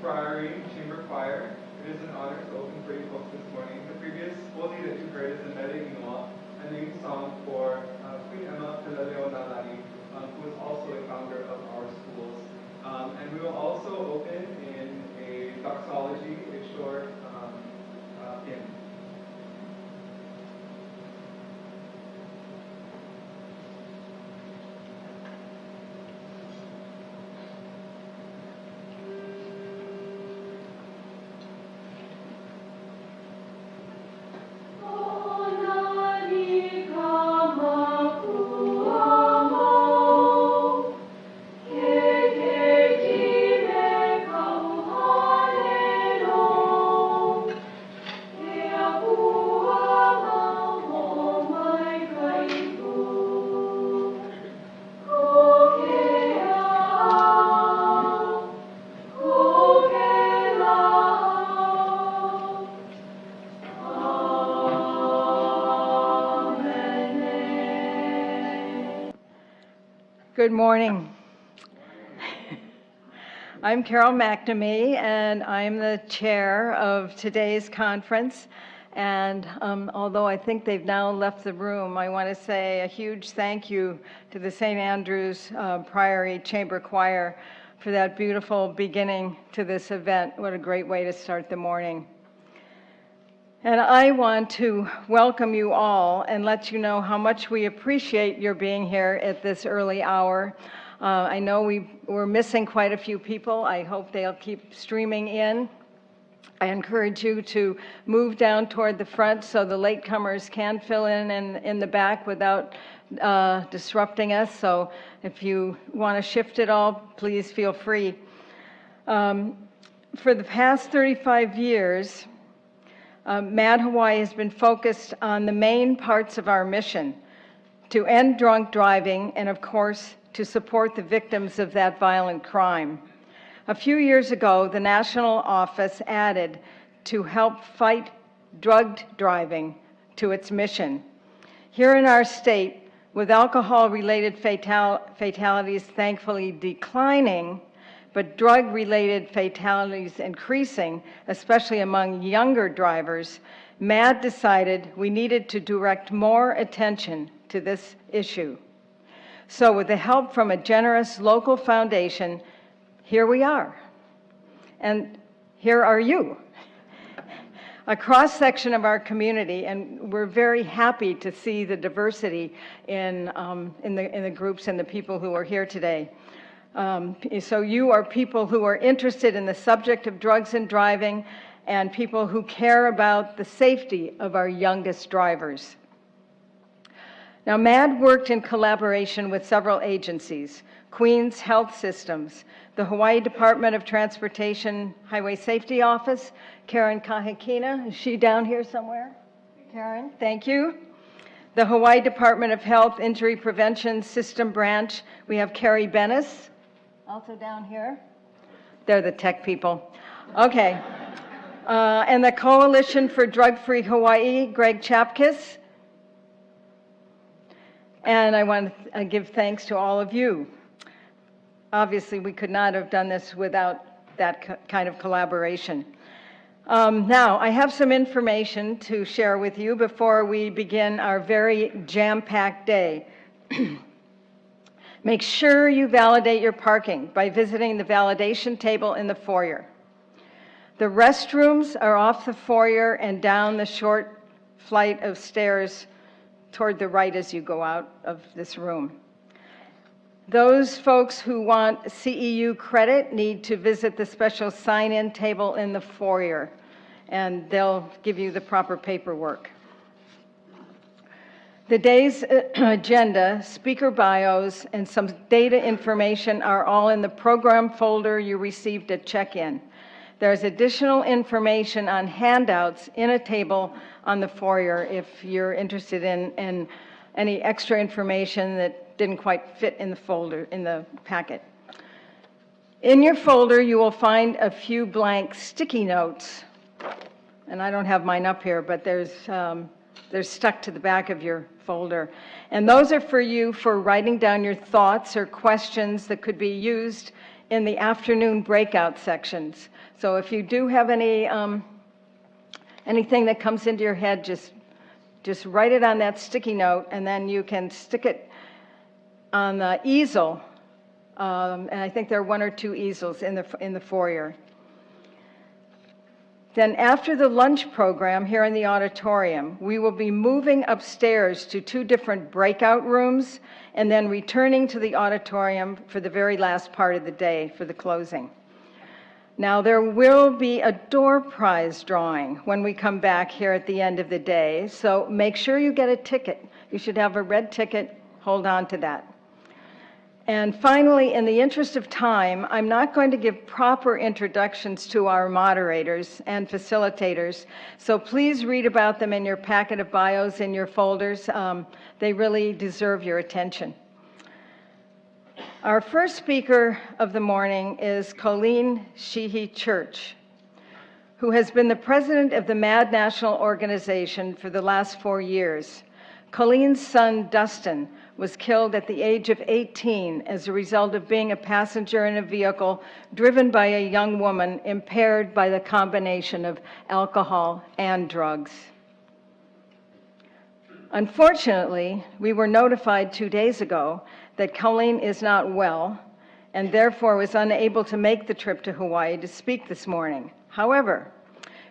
Priory Chamber Choir. It is an honor to open for you folks this morning. The previous TWOE that you heard is the MADD, a name song for Queen Emma Nalani, who is also a founder of our schools. And we will also open in a doxology, a short hymn. Good morning. I'm Carol McNamee, and I'm the chair of today's conference. And although I think they've now left the room, I want to say a huge thank you to the St. Andrew's Priory Chamber Choir for that beautiful beginning to this event. What a great way to start the morning. And I want to welcome you all and let you know how much we appreciate your being here at this early hour. I know we're missing quite a few people. I hope they'll keep streaming in. I encourage you to move down toward the front so the latecomers can fill in the back without disrupting us. So if you want to shift it all, please feel free. For the past 35 years, MADD Hawaii has been focused on the main parts of our mission: to end drunk driving and, of course, to support the victims of that violent crime. A few years ago, the national office added to help fight drugged driving to its mission. Here in our state, with alcohol-related fatalities thankfully declining, but drug-related fatalities increasing, especially among younger drivers, MADD decided we needed to direct more attention to this issue. So with the help from a generous local foundation, here we are. And here are you. A cross-section of our community, and we're very happy to see the diversity in the groups and the people who are here today. So you are people who are interested in the subject of drugs and driving, and people who care about the safety of our youngest drivers. Now, MADD worked in collaboration with several agencies: Queens Health Systems, the Hawaii Department of Transportation Highway Safety Office. Karen Kahikina, is she down here somewhere? Karen, thank you. The Hawaii Department of Health Injury Prevention System Branch, we have Carrie Bennis, also down here. They're the tech people. Okay. And the Coalition for Drug-Free Hawaii, Greg Chapkis. And I want to give thanks to all of you. Obviously, we could not have done this without that kind of collaboration. Now, I have some information to share with you before we begin our very jam-packed day. Make sure you validate your parking by visiting the validation table in the foyer. The restrooms are off the foyer and down the short flight of stairs toward the right as you go out of this room. Those folks who want CEU credit need to visit the special sign-in table in the foyer, and they'll give you the proper paperwork. The day's agenda, speaker bios, and some data information are all in the program folder you received at check-in. There's additional information on handouts in a table on the foyer if you're interested in any extra information that didn't quite fit in the folder, in the packet. In your folder, you will find a few blank sticky notes. And I don't have mine up here, but they're stuck to the back of your folder. And those are for you for writing down your thoughts or questions that could be used in the afternoon breakout sections. So if you do have any anything that comes into your head, just write it on that sticky note, and then you can stick it on the easel. And I think there are 1 or 2 easels in the foyer. Then after the lunch program here in the auditorium, we will be moving upstairs to 2 different breakout rooms and then returning to the auditorium for the very last part of the day for the closing. Now, there will be a door prize drawing when we come back here at the end of the day, so make sure you get a ticket. You should have a red ticket. Hold on to that. And finally, in the interest of time, I'm not going to give proper introductions to our moderators and facilitators, so please read about them in your packet of bios in your folders. They really deserve your attention. Our first speaker of the morning is Colleen Sheehey-Church, who has been the president of the MADD National Organization for the last 4 years. Colleen's son, Dustin, was killed at the age of 18 as a result of being a passenger in a vehicle driven by a young woman impaired by the combination of alcohol and drugs. Unfortunately, we were notified 2 days ago that Colleen is not well and therefore was unable to make the trip to Hawaii to speak this morning. However,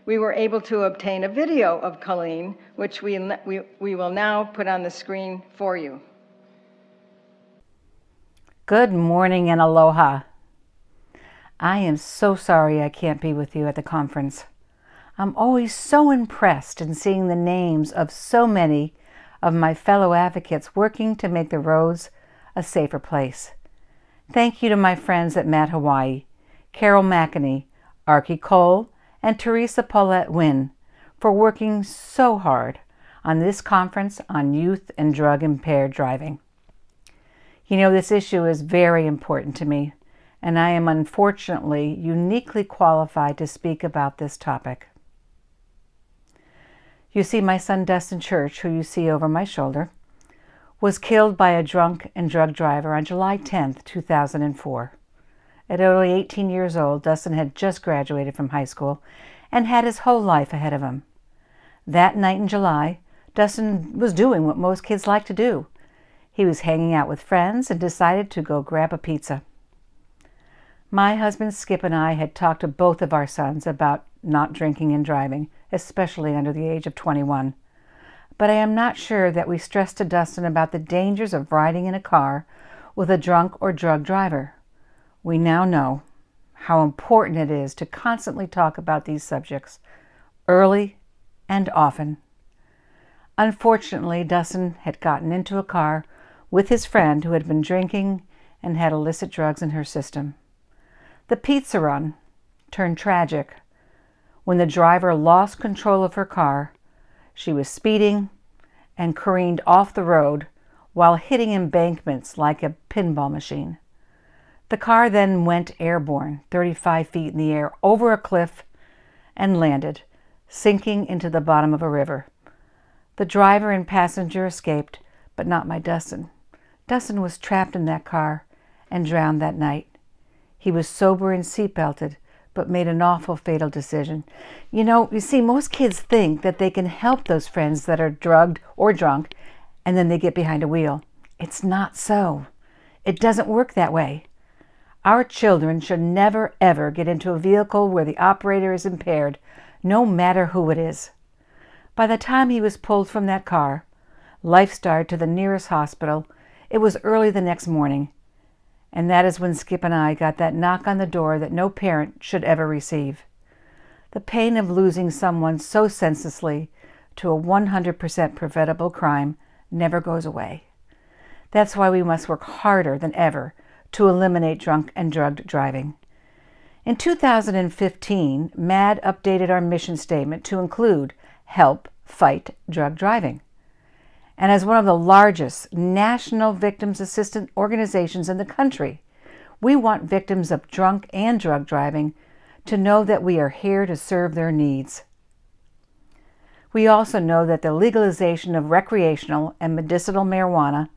we were able to obtain a video of Colleen, which we will now put on the screen for you. Good morning and aloha. I am so sorry I can't be with you at the conference. I'm always so impressed in seeing the names of so many of my fellow advocates working to make the roads a safer place. Thank you to my friends at MADD Hawaii, Carol McNamee, Archie Cole, and Teresa Paulette Wynn for working so hard on this conference on youth and drug-impaired driving. You know, this issue is very important to me, and I am unfortunately uniquely qualified to speak about this topic. You see, my son Dustin Church, who you see over my shoulder, was killed by a drunk and drug driver on July 10th, 2004. At only 18 years old, Dustin had just graduated from high school and had his whole life ahead of him. That night in July, Dustin was doing what most kids like to do. He was hanging out with friends and decided to go grab a pizza. My husband Skip and I had talked to both of our sons about not drinking and driving, especially under the age of 21. But I am not sure that we stressed to Dustin about the dangers of riding in a car with a drunk or drug driver. We now know how important it is to constantly talk about these subjects, early and often. Unfortunately, Dustin had gotten into a car with his friend who had been drinking and had illicit drugs in her system. The pizza run turned tragic when the driver lost control of her car. She was speeding and careened off the road while hitting embankments like a pinball machine. The car then went airborne, 35 feet in the air, over a cliff and landed, sinking into the bottom of a river. The driver and passenger escaped, but not my Dustin. Dustin was trapped in that car and drowned that night. He was sober and seatbelted, but made an awful fatal decision. You see, most kids think that they can help those friends that are drugged or drunk, and then they get behind a wheel. It's not so. It doesn't work that way. Our children should never, ever get into a vehicle where the operator is impaired, no matter who it is. By the time he was pulled from that car, life-starved to the nearest hospital, it was early the next morning, And that is when Skip and I got that knock on the door that no parent should ever receive. The pain of losing someone so senselessly to a 100% preventable crime never goes away. That's why we must work harder than ever to eliminate drunk and drugged driving. In 2015, MADD updated our mission statement to include help fight drug driving. And as one of the largest national victims assistance organizations in the country, we want victims of drunk and drug driving to know that we are here to serve their needs. We also know that the legalization of recreational and medicinal marijuana,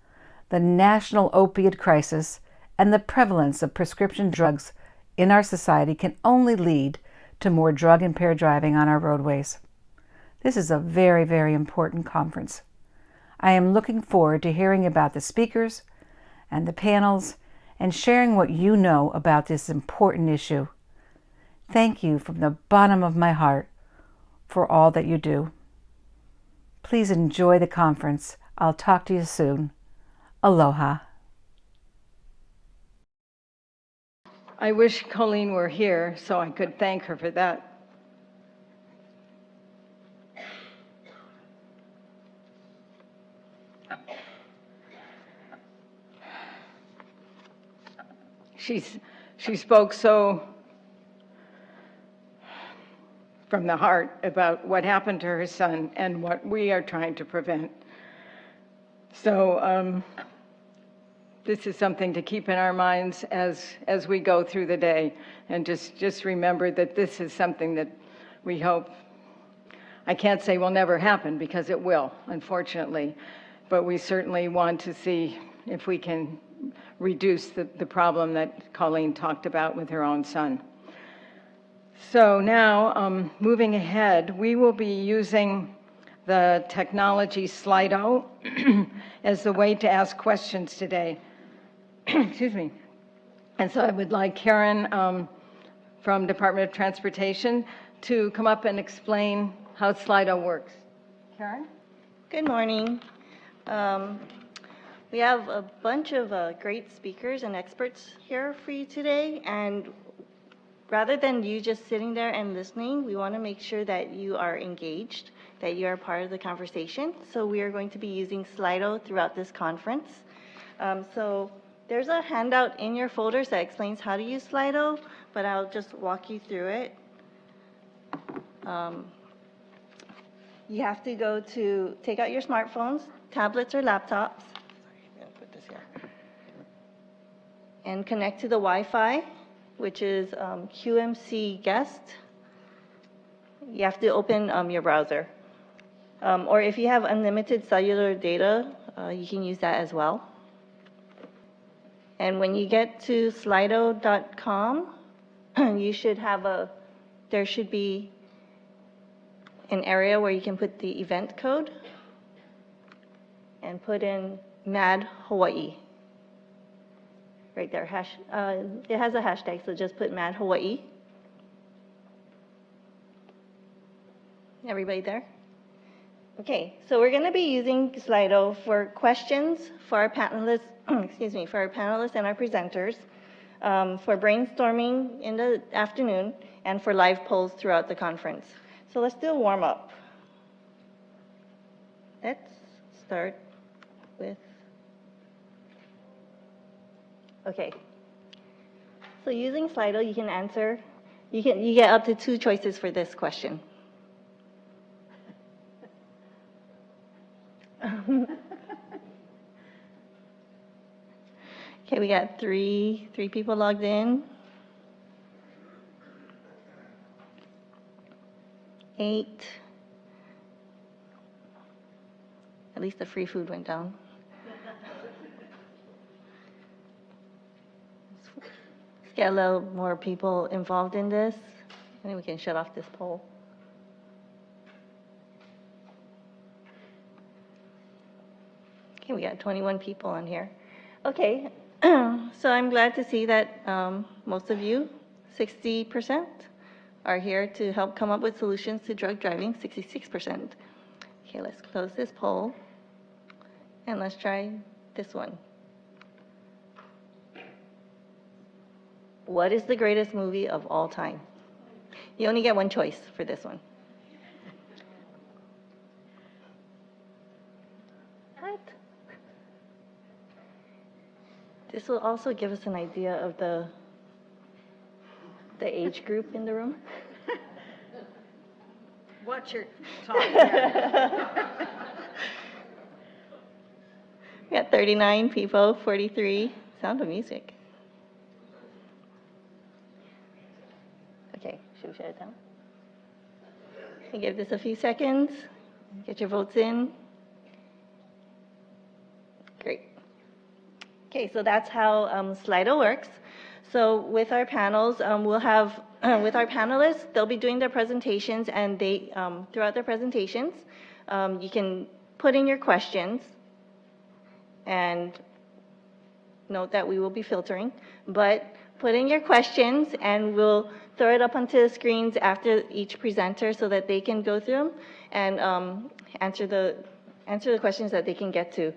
the national opioid crisis, and the prevalence of prescription drugs in our society can only lead to more drug-impaired driving on our roadways. This is a very, very important conference. I am looking forward to hearing about the speakers and the panels and sharing what you know about this important issue. Thank you from the bottom of my heart for all that you do. Please enjoy the conference. I'll talk to you soon. Aloha. I wish Colleen were here so I could thank her for that. She spoke so from the heart about what happened to her son and what we are trying to prevent. So this is something to keep in our minds as we go through the day, and just remember that this is something that we hope, I can't say will never happen because it will, unfortunately, but we certainly want to see if we can reduce the problem that Colleen talked about with her own son. So now, moving ahead, we will be using the technology Slido as the way to ask questions today. Excuse me. And so I would like Karen from Department of Transportation to come up and explain how Slido works. Karen? Good morning. We have a bunch of great speakers and experts here for you today, and rather than you just sitting there and listening, we want to make sure that you are engaged, that you are part of the conversation. So we are going to be using Slido throughout this conference. So there's a handout in your folders that explains how to use Slido, but I'll just walk you through it. You have to go to, take out your smartphones, tablets, or laptops. And connect to the Wi-Fi, which is QMC guest. You have to open your browser. Or if you have unlimited cellular data, you can use that as well. And when you get to slido.com, you should have there should be an area where you can put the event code and put in MADD Hawaii. Right there, it has a hashtag, so just put MADD Hawaii. Everybody there? Okay, so we're going to be using Slido for questions for our panelists, excuse me, for our panelists and our presenters, for brainstorming in the afternoon, and for live polls throughout the conference. So let's do a warm up. Let's start with. Okay, so using Slido, you can answer, you get up to 2 choices for this question. Okay, we got three people logged in. 8. At least the free food went down. Let's get a little more people involved in this, and then we can shut off this poll. Okay, we got 21 people on here. Okay, so I'm glad to see that most of you, 60%, are here to help come up with solutions to drug driving, 66%. Okay, let's close this poll, and let's try this one. What is the greatest movie of all time? You only get one choice for this one. What? This will also give us an idea of the age group in the room. Watch your talk. We got 39 people, 43. Sound of Music. Okay, should we shut it down? Can give this a few seconds. Get your votes in. Great. Okay, so that's how Slido works. So with our panels, we'll have, with our panelists, they'll be doing their presentations, and they, throughout their presentations, you can put in your questions, and note that we will be filtering, but put in your questions, and we'll throw it up onto the screens after each presenter so that they can go through them and answer the questions that they can get to.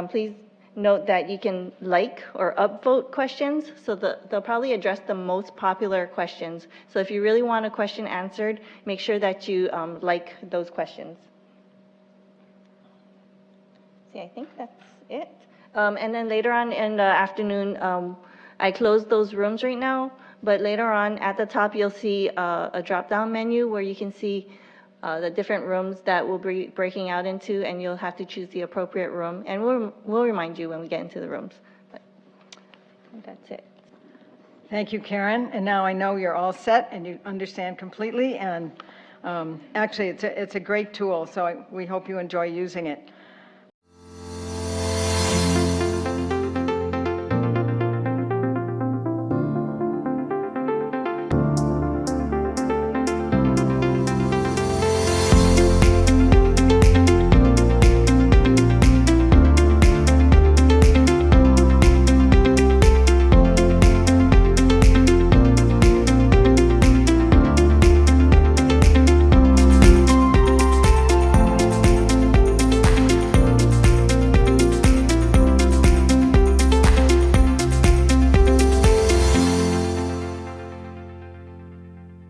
Please note that you can like or upvote questions, so they'll probably address the most popular questions. So if you really want a question answered, make sure that you like those questions. See, I think that's it. And then later on in the afternoon, I closed those rooms right now, but later on at the top you'll see a drop-down menu where you can see the different rooms that we'll be breaking out into, and you'll have to choose the appropriate room, and we'll remind you when we get into the rooms. But I think that's it. Thank you, Karen. And now I know you're all set and you understand completely. And actually, it's a great tool, so we hope you enjoy using it.